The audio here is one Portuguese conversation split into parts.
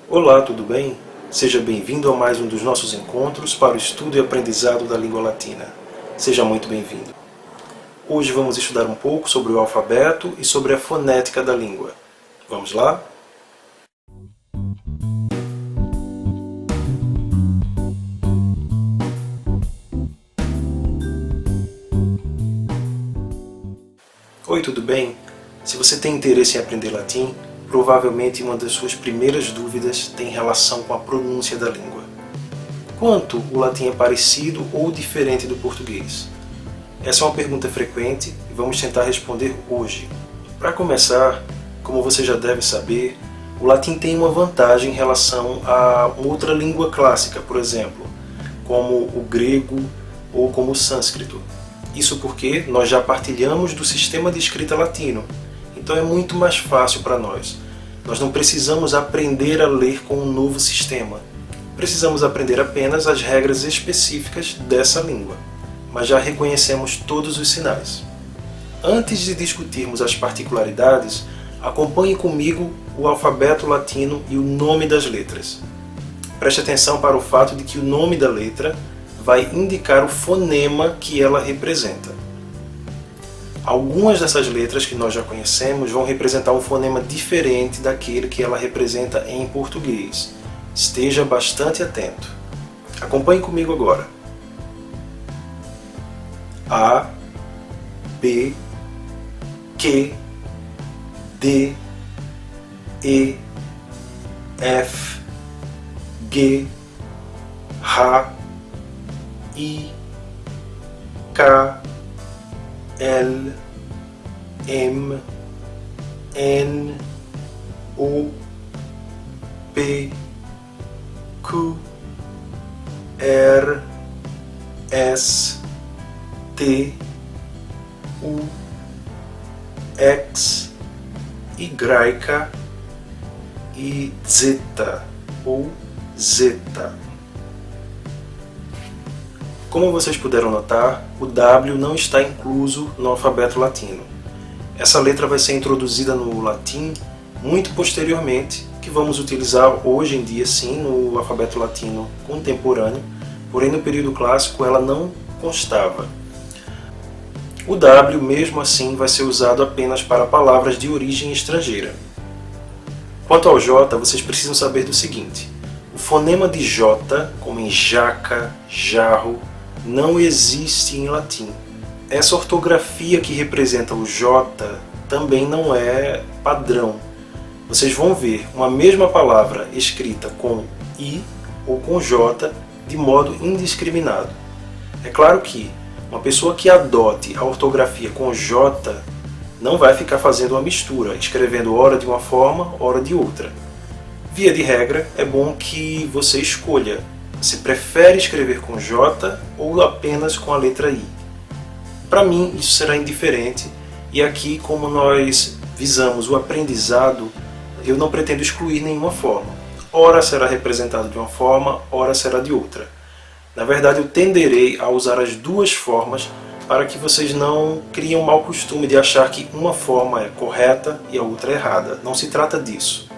Olá, tudo bem? Seja bem-vindo a mais um dos nossos encontros para o estudo e aprendizado da língua latina. Seja muito bem-vindo. Hoje vamos estudar um pouco sobre o alfabeto e sobre a fonética da língua. Vamos lá? Oi, tudo bem? Se você tem interesse em aprender latim, provavelmente uma das suas primeiras dúvidas tem relação com a pronúncia da língua. Quanto o latim é parecido ou diferente do português? Essa é uma pergunta frequente e vamos tentar responder hoje. Para começar, como você já deve saber, o latim tem uma vantagem em relação a outra língua clássica, por exemplo, como o grego ou como o sânscrito. Isso porque nós já partilhamos do sistema de escrita latino, então é muito mais fácil para nós. Nós não precisamos aprender a ler com um novo sistema. Precisamos aprender apenas as regras específicas dessa língua, mas já reconhecemos todos os sinais. Antes de discutirmos as particularidades, acompanhe comigo o alfabeto latino e o nome das letras. Preste atenção para o fato de que o nome da letra vai indicar o fonema que ela representa. Algumas dessas letras que nós já conhecemos vão representar um fonema diferente daquele que ela representa em português. Esteja bastante atento. Acompanhe comigo agora. A, B, Q, D, E, F, G, H, I, K, L, M, N, O, P, Q, R, S, T, U, X, Y e Z ou Zeta. Como vocês puderam notar, o W não está incluso no alfabeto latino. Essa letra vai ser introduzida no latim muito posteriormente, que vamos utilizar hoje em dia sim no alfabeto latino contemporâneo, porém no período clássico ela não constava. O W, mesmo assim, vai ser usado apenas para palavras de origem estrangeira. Quanto ao J, vocês precisam saber do seguinte: o fonema de J, como em jaca, jarro, não existe em latim. Essa ortografia que representa o J também não é padrão. Vocês vão ver uma mesma palavra escrita com I ou com J de modo indiscriminado. É claro que uma pessoa que adote a ortografia com J não vai ficar fazendo uma mistura, escrevendo ora de uma forma, ora de outra. Via de regra, é bom que você escolha se prefere escrever com J ou apenas com a letra I. Para mim, isso será indiferente, e aqui, como nós visamos o aprendizado, eu não pretendo excluir nenhuma forma. Ora será representado de uma forma, ora será de outra. Na verdade, eu tenderei a usar as duas formas para que vocês não criem o mau costume de achar que uma forma é correta e a outra é errada. Não se trata disso.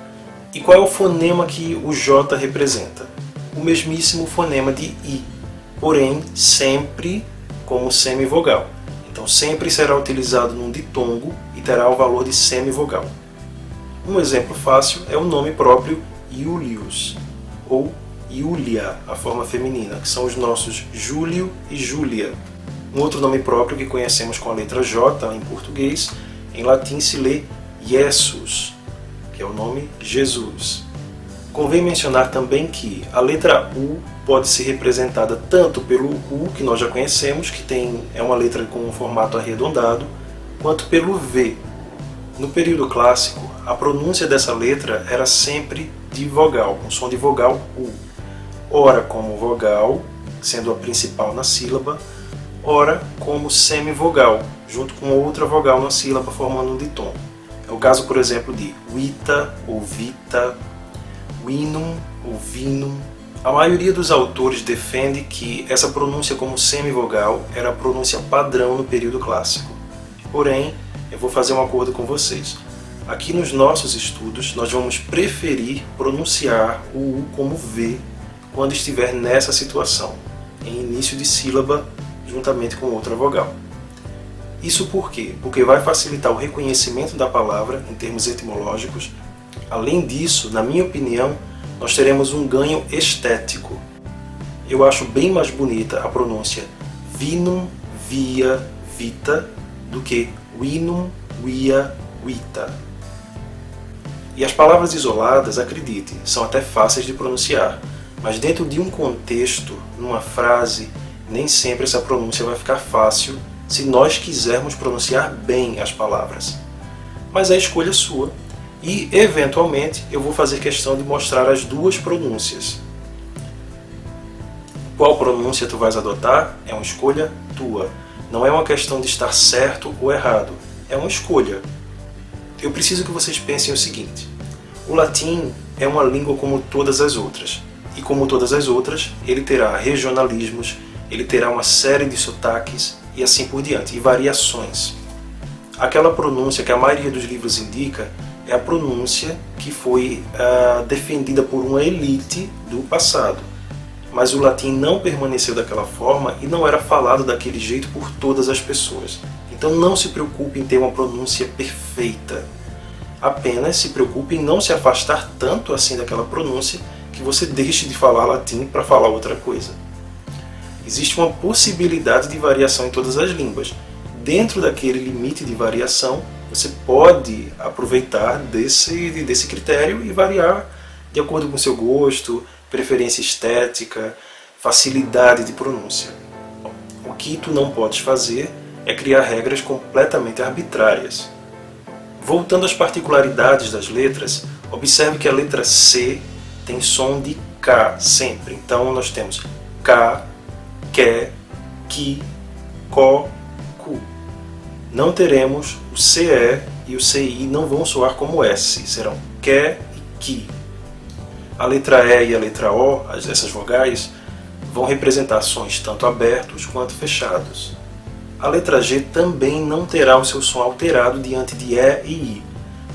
E qual é o fonema que o J representa? O mesmíssimo fonema de I, porém sempre como semivogal. Então sempre será utilizado num ditongo e terá o valor de semivogal. Um exemplo fácil é o nome próprio Iulius, ou Iulia, a forma feminina, que são os nossos Júlio e Júlia. Um outro nome próprio que conhecemos com a letra J em português, em latim se lê Jesus, que é o nome Jesus. Convém mencionar também que a letra U pode ser representada tanto pelo U, que nós já conhecemos, que é uma letra com um formato arredondado, quanto pelo V. No período clássico, a pronúncia dessa letra era sempre de vogal, com som de vogal U. Ora como vogal, sendo a principal na sílaba, ora como semivogal, junto com outra vogal na sílaba formando um ditom. É o caso, por exemplo, de Vita ou Vita, Vinum ou Vinum. A maioria dos autores defende que essa pronúncia como semivogal era a pronúncia padrão no período clássico. Porém, eu vou fazer um acordo com vocês. Aqui nos nossos estudos, nós vamos preferir pronunciar o U como V quando estiver nessa situação, em início de sílaba, juntamente com outra vogal. Isso por quê? Porque vai facilitar o reconhecimento da palavra em termos etimológicos. Além disso, na minha opinião, nós teremos um ganho estético. Eu acho bem mais bonita a pronúncia vinum, via, vita do que vinum, via, vita. E as palavras isoladas, acredite, são até fáceis de pronunciar, mas dentro de um contexto, numa frase, nem sempre essa pronúncia vai ficar fácil se nós quisermos pronunciar bem as palavras. Mas é escolha sua e, eventualmente, eu vou fazer questão de mostrar as duas pronúncias. Qual pronúncia tu vais adotar é uma escolha tua. Não é uma questão de estar certo ou errado, é uma escolha. Eu preciso que vocês pensem o seguinte: o latim é uma língua como todas as outras, e como todas as outras, ele terá regionalismos, ele terá uma série de sotaques e assim por diante, e variações. Aquela pronúncia que a maioria dos livros indica é a pronúncia que foi defendida por uma elite do passado. Mas o latim não permaneceu daquela forma e não era falado daquele jeito por todas as pessoas. Então não se preocupe em ter uma pronúncia perfeita. Apenas se preocupe em não se afastar tanto assim daquela pronúncia que você deixe de falar latim para falar outra coisa. Existe uma possibilidade de variação em todas as línguas. Dentro daquele limite de variação, você pode aproveitar desse critério e variar de acordo com o seu gosto, preferência estética, facilidade de pronúncia. O que tu não podes fazer é criar regras completamente arbitrárias. Voltando às particularidades das letras, observe que a letra C tem som de K sempre. Então nós temos K, que, ki, ko, ku. Não teremos o CE e o CI não vão soar como S, serão que e ki. A letra E e a letra O, essas vogais, vão representar sons tanto abertos quanto fechados. A letra G também não terá o seu som alterado diante de E e I.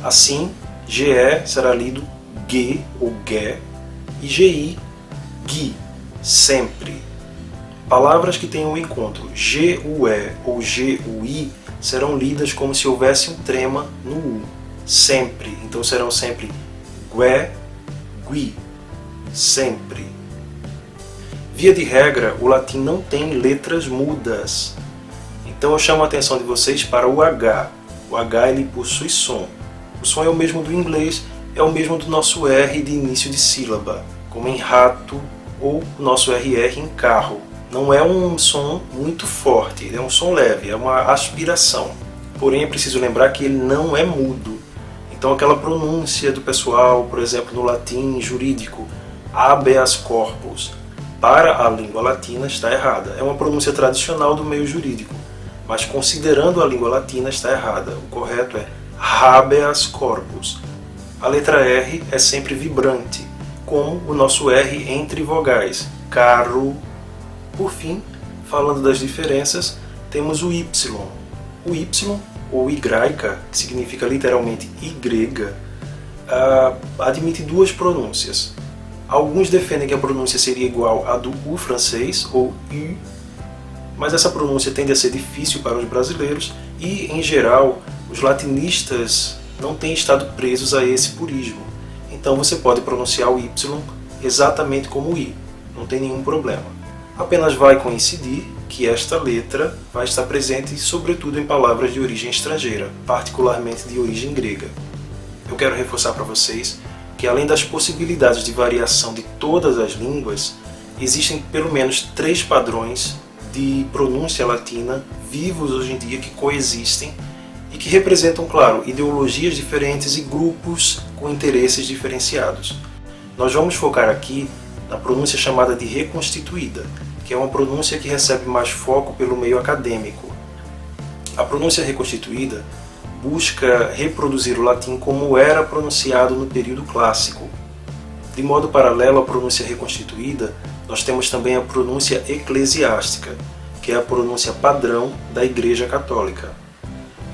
Assim, GE será lido G ou Ge e GI, Gui, sempre. Palavras que tenham o encontro GUE ou GUI serão lidas como se houvesse um trema no U, sempre. Então serão sempre GUE, GUI, sempre. Via de regra, o latim não tem letras mudas. Então eu chamo a atenção de vocês para o H. O H ele possui som. O som é o mesmo do inglês, é o mesmo do nosso R de início de sílaba, como em rato ou o nosso RR em carro. Não é um som muito forte, é um som leve, é uma aspiração. Porém é preciso lembrar que ele não é mudo. Então aquela pronúncia do pessoal, por exemplo, no latim jurídico, habeas corpus, para a língua latina está errada. É uma pronúncia tradicional do meio jurídico, mas considerando a língua latina está errada. O correto é habeas corpus. A letra R é sempre vibrante, como o nosso R entre vogais, carro. Por fim, falando das diferenças, temos o Y. O Y, ou Y, que significa literalmente Y, admite duas pronúncias. Alguns defendem que a pronúncia seria igual à do U francês, ou U, mas essa pronúncia tende a ser difícil para os brasileiros e, em geral, os latinistas não têm estado presos a esse purismo. Então você pode pronunciar o Y exatamente como o I, não tem nenhum problema. Apenas vai coincidir que esta letra vai estar presente sobretudo em palavras de origem estrangeira, particularmente de origem grega. Eu quero reforçar para vocês que além das possibilidades de variação de todas as línguas, existem pelo menos 3 padrões de pronúncia latina vivos hoje em dia que coexistem e que representam, claro, ideologias diferentes e grupos com interesses diferenciados. Nós vamos focar aqui na pronúncia chamada de reconstituída, que é uma pronúncia que recebe mais foco pelo meio acadêmico. A pronúncia reconstituída busca reproduzir o latim como era pronunciado no período clássico. De modo paralelo à pronúncia reconstituída, nós temos também a pronúncia eclesiástica, que é a pronúncia padrão da Igreja Católica.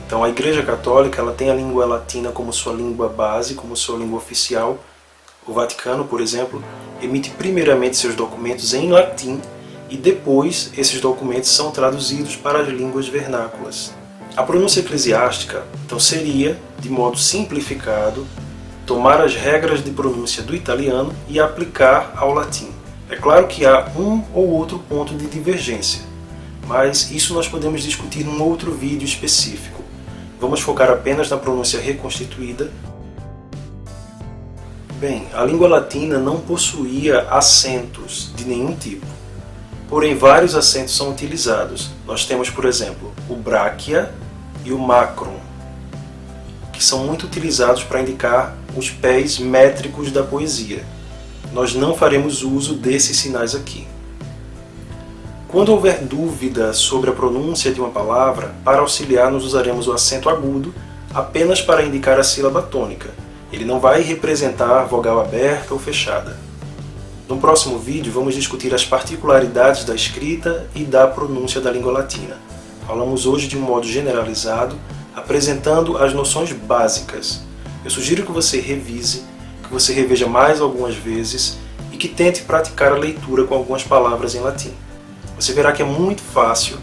Então a Igreja Católica ela tem a língua latina como sua língua base, como sua língua oficial. O Vaticano, por exemplo, emite primeiramente seus documentos em latim e depois esses documentos são traduzidos para as línguas vernáculas. A pronúncia eclesiástica, então, seria, de modo simplificado, tomar as regras de pronúncia do italiano e aplicar ao latim. É claro que há um ou outro ponto de divergência, mas isso nós podemos discutir num outro vídeo específico. Vamos focar apenas na pronúncia reconstituída. Bem, a língua latina não possuía acentos de nenhum tipo, porém vários acentos são utilizados. Nós temos, por exemplo, o bráquia e o macron, que são muito utilizados para indicar os pés métricos da poesia. Nós não faremos uso desses sinais aqui. Quando houver dúvida sobre a pronúncia de uma palavra, para auxiliar nós usaremos o acento agudo apenas para indicar a sílaba tônica. Ele não vai representar vogal aberta ou fechada. No próximo vídeo vamos discutir as particularidades da escrita e da pronúncia da língua latina. Falamos hoje de um modo generalizado, apresentando as noções básicas. Eu sugiro que você revise, que você reveja mais algumas vezes e que tente praticar a leitura com algumas palavras em latim. Você verá que é muito fácil,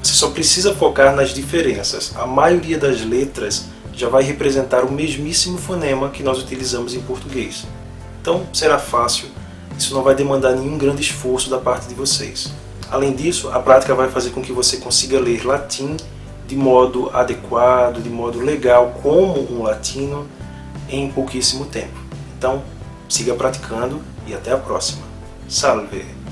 você só precisa focar nas diferenças. A maioria das letras já vai representar o mesmíssimo fonema que nós utilizamos em português. Então será fácil, isso não vai demandar nenhum grande esforço da parte de vocês. Além disso, a prática vai fazer com que você consiga ler latim de modo adequado, de modo legal, como um latino, em pouquíssimo tempo. Então, siga praticando e até a próxima. Salve!